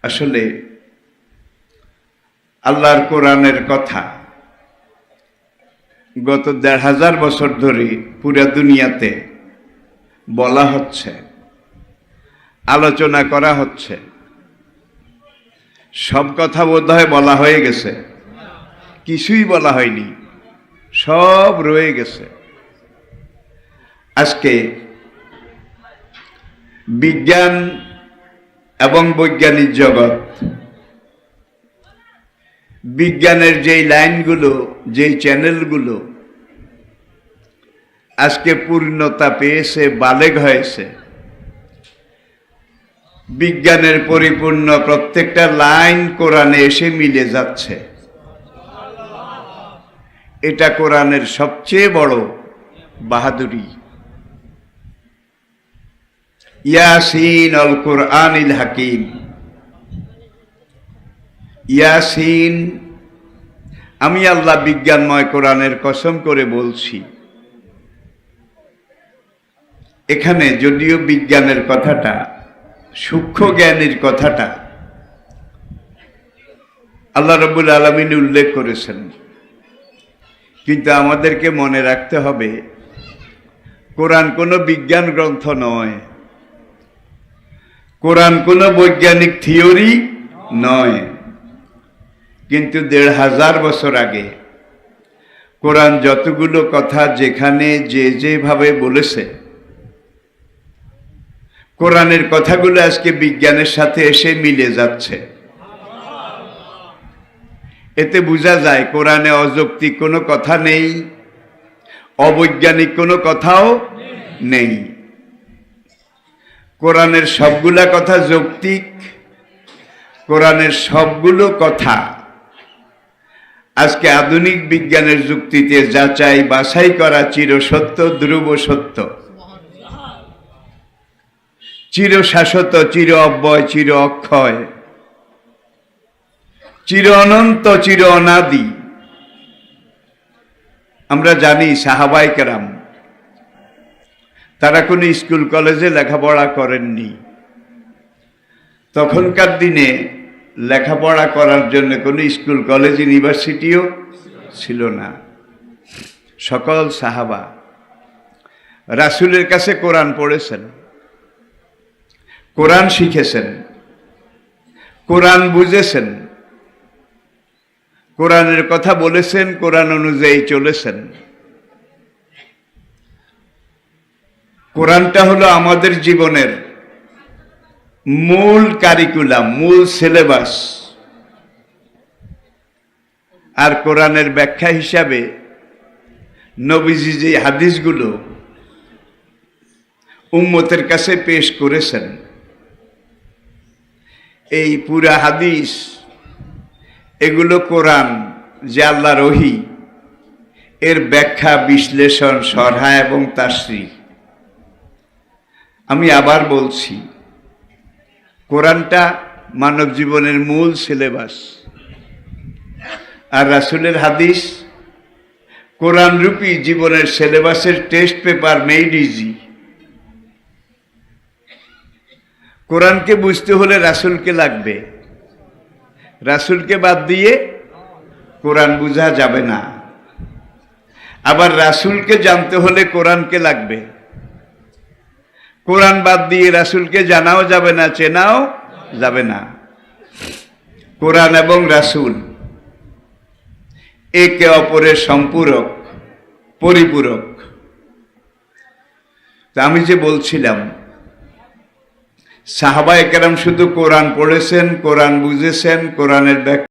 আসলে আল্লাহর কোরআনের কথা গত ১,৫০০ বছর ধরে পুরা দুনিয়াতে বলা হচ্ছে, আলোচনা করা হচ্ছে। সব কথা বোধহয় বলা হয়ে গেছে, কিছুই বলা হয়নি, সব রয়ে গেছে। আজকে বিজ্ঞান এবং বৈজ্ঞানিক জগৎ, বিজ্ঞানের যেই লাইনগুলো, যেই চ্যানেলগুলো আজকে পূর্ণতা পেয়েছে, বালেগ হয়েছে, বিজ্ঞানের পরিপূর্ণ প্রত্যেকটা লাইন কোরআনে এসে মিলে যাচ্ছে। এটা কোরআনের সবচেয়ে বড় বাহাদুরি। ইয়াসিন আল কুরআনিল হাকিম। ইয়াসিন, আমি আল্লাহ বিজ্ঞানময় কোরআনের কসম করে বলছি, এখানে যদিও বিজ্ঞানের কথাটা, সূক্ষ্ম জ্ঞানের কথাটা আল্লাহ রাব্বুল আলামিন উল্লেখ করেছেন, কিন্তু আমাদেরকে মনে রাখতে হবে কোরআন কোনো বিজ্ঞান গ্রন্থ নয়, কোরআন কোনো বৈজ্ঞানিক থিওরি নয়। কিন্তু ১,৫০০ বছর আগে কোরআন যতগুলো কথা যেখানে যেভাবে বলেছে, কোরআনের কথাগুলো আজকে বিজ্ঞানের সাথে এসে মিলে যাচ্ছে। এতে বোঝা যায় কোরআনে অযৌক্তিক কোনো কথা নেই, অবৈজ্ঞানিক কোনো কথাও নেই। কোরআনের সবগুলা কথা যৌক্তিক, কোরআনের সবগুলো কথা আজকে আধুনিক বিজ্ঞানের যুক্তিতে যাচাই বাছাই করা চিরসত্য, ধ্রুব সত্য, চিরশাশ্বত, চির অব্যয়, চির অক্ষয়, চির অনন্ত, চির অনাদি। আমরা জানি সাহাবায়ে কেরাম তারা কোনো স্কুল কলেজে লেখাপড়া করেননি। তখনকার দিনে লেখাপড়া করার জন্য কোনো স্কুল কলেজ ইউনিভার্সিটিও ছিল না। সকল সাহাবা রাসূলের কাছে কোরআন পড়েছেন, কোরআন শিখেছেন, কোরআন বুঝেছেন, কোরআনের কথা বলেছেন, কোরআন অনুযায়ী চলেছেন। কোরআনটা হলো আমাদের জীবনের মূল কারিকুলাম, মূল সিলেবাস। আর কোরআনের ব্যাখ্যা হিসাবে নবীজি যে হাদিসগুলো উম্মতের কাছে পেশ করেছেন, এই পুরা হাদিস, এগুলো কোরআন যে আল্লাহর ওহী, এর ব্যাখ্যা, বিশ্লেষণ, শরহা এবং তাফসীর। আমি আবার বলছি, কোরআনটা মানব জীবনের মূল সিলেবাস, আর রাসূলের হাদিস কোরআন রূপী জীবনের সিলেবাসের টেস্ট পেপার, মেড ইজি। কোরআনকে বুঝতে হলে রাসূলকে লাগবে, রাসূলকে বাদ দিয়ে কোরআন বোঝা যাবে না। আবার রাসূলকে জানতে হলে কোরআনকে লাগবে, কোরআন বাদ দিয়ে রাসূলকে জানাও যাবে না, চেনাও যাবে না। কোরআন এবং রাসূল একে অপরের সম্পূরক, পরিপূরক। তা আমি যে বলছিলাম, সাহাবায়ে কেরাম শুধু কোরআন পড়েছেন, কোরআন বুঝেছেন, কোরআনের ব্যাখ্যা